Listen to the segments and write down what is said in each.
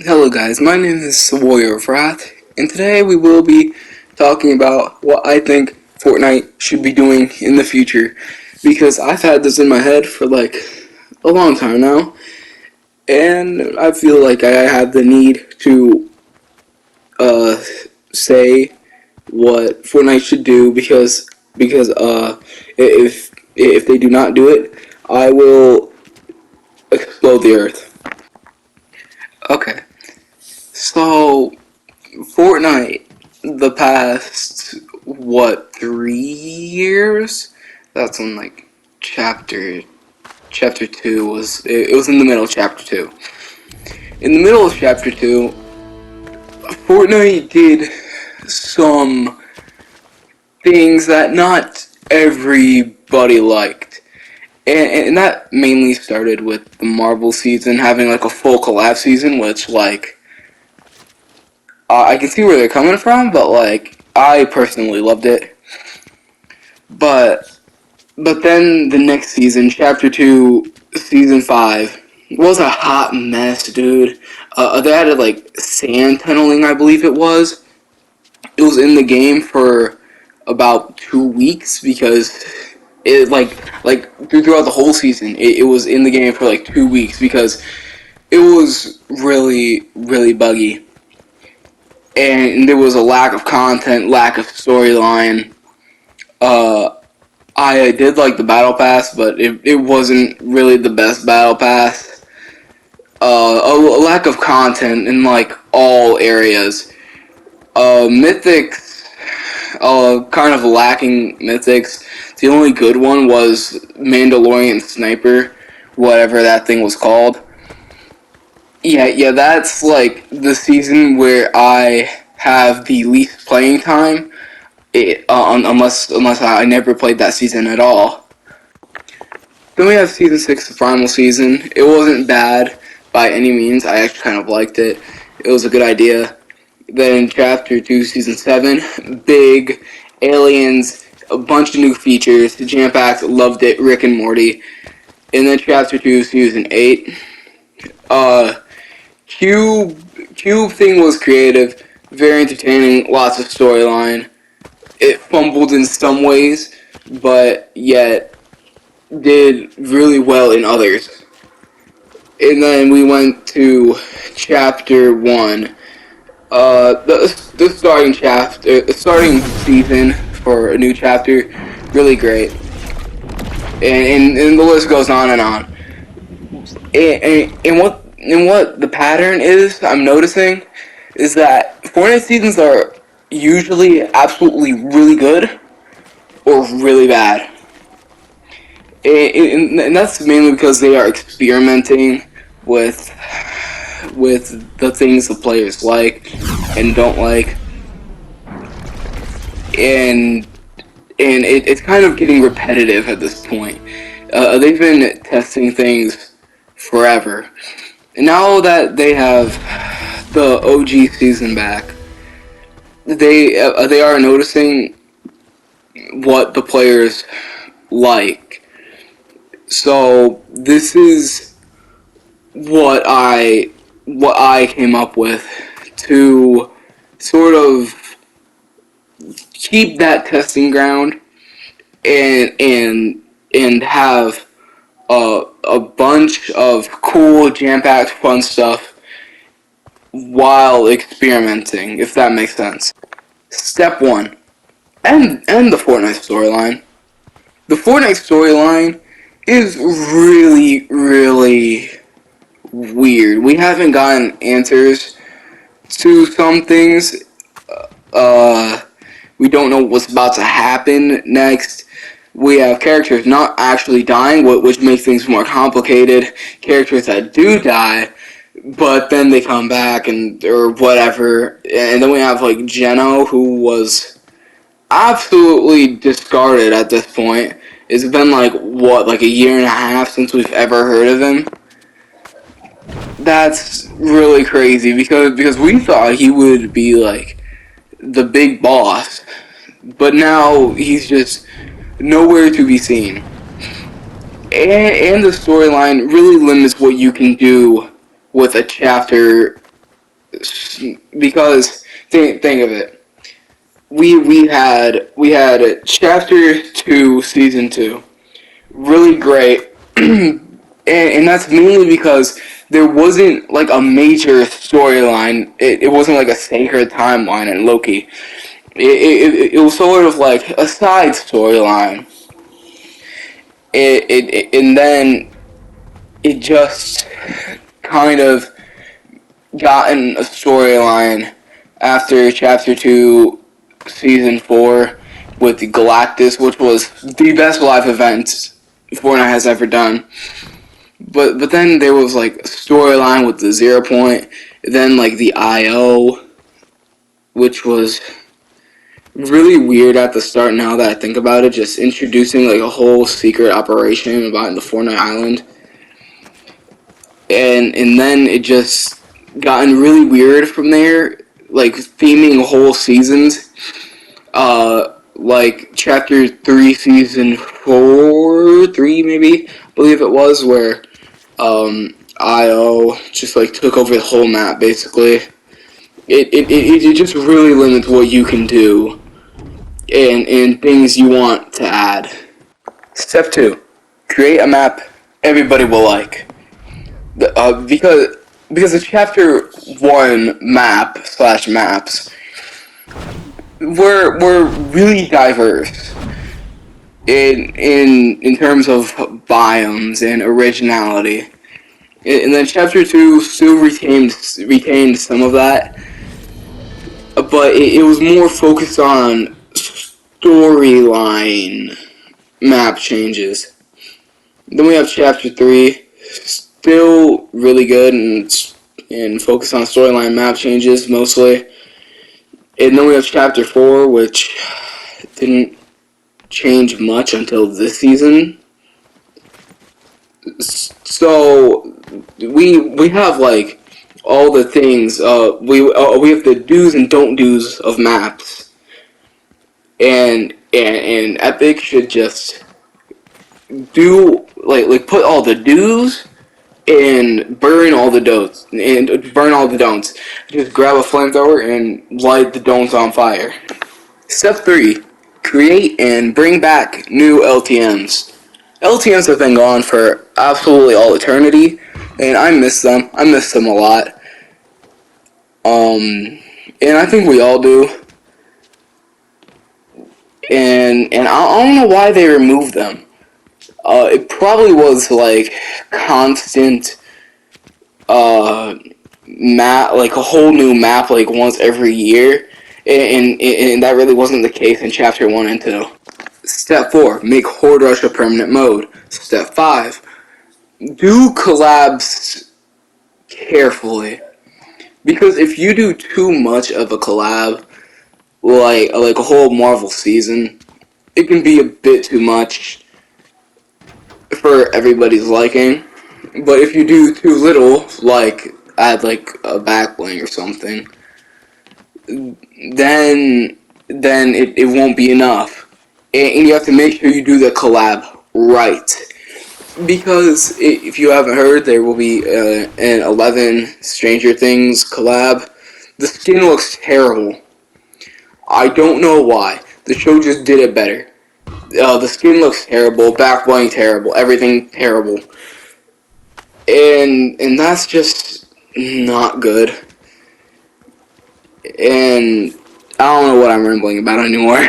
Hello guys, my name is Warrior of Wrath, and today we will be talking about what I think Fortnite should be doing in the future, because I've had this in my head for like a long time now, and I feel like I have the need to uh, say what Fortnite should do because if they do not do it, I will explode the earth. Okay, so Fortnite, the past, 3 years? That's when, like, chapter 2 it was in the middle of chapter 2. In the middle of chapter 2, Fortnite did some things that not everybody liked. And that mainly started with the Marvel season having, like, a full collab season, which, like, I can see where they're coming from, but, like, I personally loved it. But then the next season, Chapter 2, Season 5, was a hot mess, dude. They added, like, sand tunneling, I believe it was. It was in the game for about 2 weeks because it, throughout the whole season, it was in the game for, like, 2 weeks because it was really, really buggy. And there was a lack of content, lack of storyline. I did like the battle pass, but it wasn't really the best battle pass. A lack of content in like all areas. Mythics, kind of lacking mythics. The only good one was Mandalorian Sniper, whatever that thing was called. Yeah, that's like the season where I have the least playing time. Unless I never played that season at all. Then we have Season 6, the final season. It wasn't bad by any means. I actually kind of liked it. It was a good idea. Then Chapter 2, Season 7, big, aliens, a bunch of new features, jam-packed, loved it, Rick and Morty. And then Chapter 2, Season 8, Cube thing was creative, very entertaining, lots of storyline. It fumbled in some ways, but yet did really well in others. And then we went to chapter 1. The starting season for a new chapter, really great. And the list goes on and on. And what the pattern is, I'm noticing, is that Fortnite seasons are usually absolutely really good or really bad. And that's mainly because they are experimenting with the things the players like and don't like, and it's kind of getting repetitive at this point. They've been testing things forever, and now that they have the OG season back, they are noticing what the players like. So this is what I came up with to sort of keep that testing ground and have a bunch of cool jam-packed fun stuff while experimenting, if that makes sense. Step 1, and the Fortnite storyline. The Fortnite storyline is really, really weird. We haven't gotten answers to some things. We don't know what's about to happen next. We have characters not actually dying, which makes things more complicated. Characters that do die, but then they come back or whatever. And then we have like Geno, who was absolutely discarded at this point. It's been like a year and a half since we've ever heard of him. That's really crazy because we thought he would be like the big boss, but now he's just nowhere to be seen. And the storyline really limits what you can do with a chapter because think of it. We had chapter 2, season 2, really great, and that's mainly because there wasn't like a major storyline. It wasn't like a sacred timeline in Loki. It was sort of like a side storyline. And then it just kind of gotten a storyline after chapter 2, season 4, with the Galactus, which was the best live event Fortnite has ever done. But then there was like a storyline with the 0 Point, then like the IO, which was really weird at the start. Now that I think about it, just introducing like a whole secret operation about the Fortnite Island, and then it just gotten really weird from there, like theming whole seasons. Like chapter 3, season 4, 3 maybe, I believe it was, where IO just like took over the whole map basically. It just really limits what you can do and things you want to add. Step 2. Create a map everybody will like. Because the chapter 1 map / maps were really diverse in terms of biomes and originality. And then chapter 2 still retained some of that, but it was more focused on storyline map changes. Then we have chapter 3, still really good and focused on storyline map changes mostly. And then we have chapter 4, which didn't change much until this season. So we have like all the things. We have the do's and don't do's of maps, and Epic should just do like put all the do's and burn all the don'ts. Just grab a flamethrower and light the don'ts on fire. Step 3. Create and bring back new LTMs. LTMs have been gone for absolutely all eternity, and I miss them. I miss them a lot. And I think we all do. And I don't know why they removed them. It probably was like constant map, like a whole new map, like once every year, and that really wasn't the case in chapter 1 and 2. Step 4, make Horde Rush a permanent mode. Step 5, do collabs carefully, because if you do too much of a collab, like a whole Marvel season, it can be a bit too much for everybody's liking. But if you do too little, like add like a back bling or something, then it won't be enough. And you have to make sure you do the collab right. Because if you haven't heard, there will be an 11 Stranger Things collab. The skin looks terrible. I don't know why. The show just did it better. The skin looks terrible, back bling terrible, everything terrible. And that's just not good. And I don't know what I'm rambling about anymore.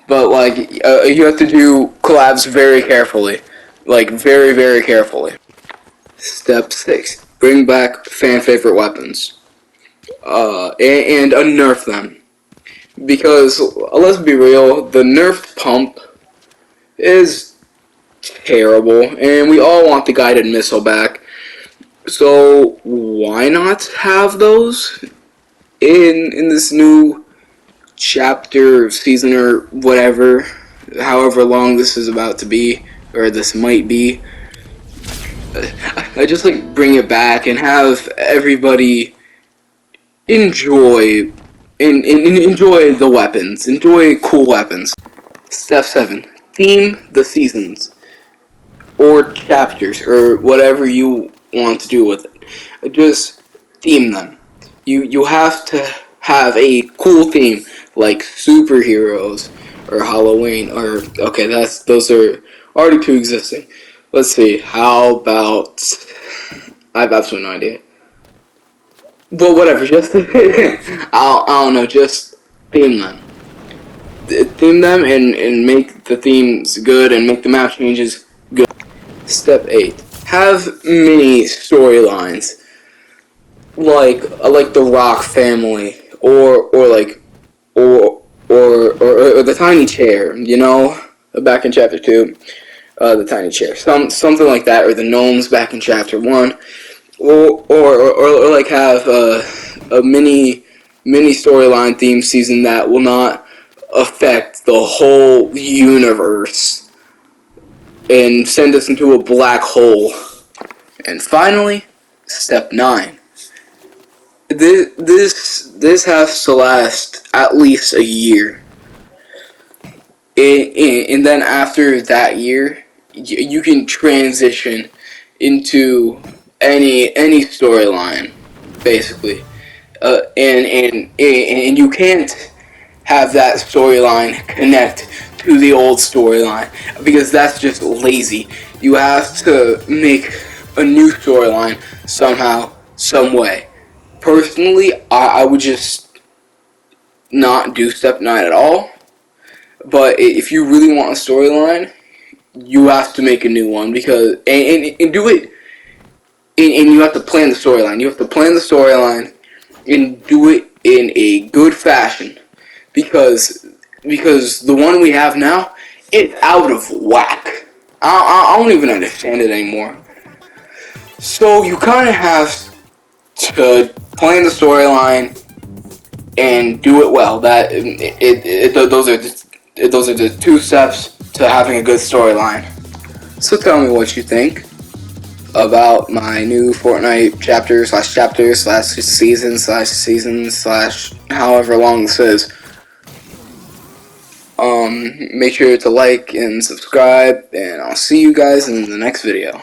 But like, you have to do collabs very carefully. Like, very, very carefully. Step 6. Bring back fan favorite weapons. And unnerf them. Because, let's be real, the nerfed pump is terrible, and we all want the guided missile back. So, why not have those in this new chapter, season, or whatever, however long this is about to be, or this might be. I just like bring it back and have everybody enjoy enjoy the weapons, enjoy cool weapons. Step 7. Theme the seasons or chapters or whatever you want to do with it. Just theme them. you have to have a cool theme like superheroes or Halloween or okay, those are already two existing. Let's see. How about I have absolutely no idea. But whatever, just I don't know, just theme them. Theme them and make the themes good and make the map changes good. Step 8. Have mini storylines like the Rock family or like or the tiny chair, you know, back in chapter 2, the tiny chair. Something like that, or the gnomes back in chapter 1. Or like have a mini storyline theme season that will not affect the whole universe and send us into a black hole. And finally, step 9. This has to last at least a year. And then after that year, you can transition into any storyline, basically, and you can't have that storyline connect to the old storyline because that's just lazy. You have to make a new storyline somehow, some way. Personally, I would just not do step 9 at all. But if you really want a storyline, you have to make a new one because and do it and you have to plan the storyline. You have to plan the storyline and do it in a good fashion because the one we have now it's out of whack. I don't even understand it anymore. So you kind of have to plan the storyline and do it well. Those are the two steps to having a good storyline. So tell me what you think about my new Fortnite chapter/season/season/ however long this is. Make sure to like and subscribe, and I'll see you guys in the next video.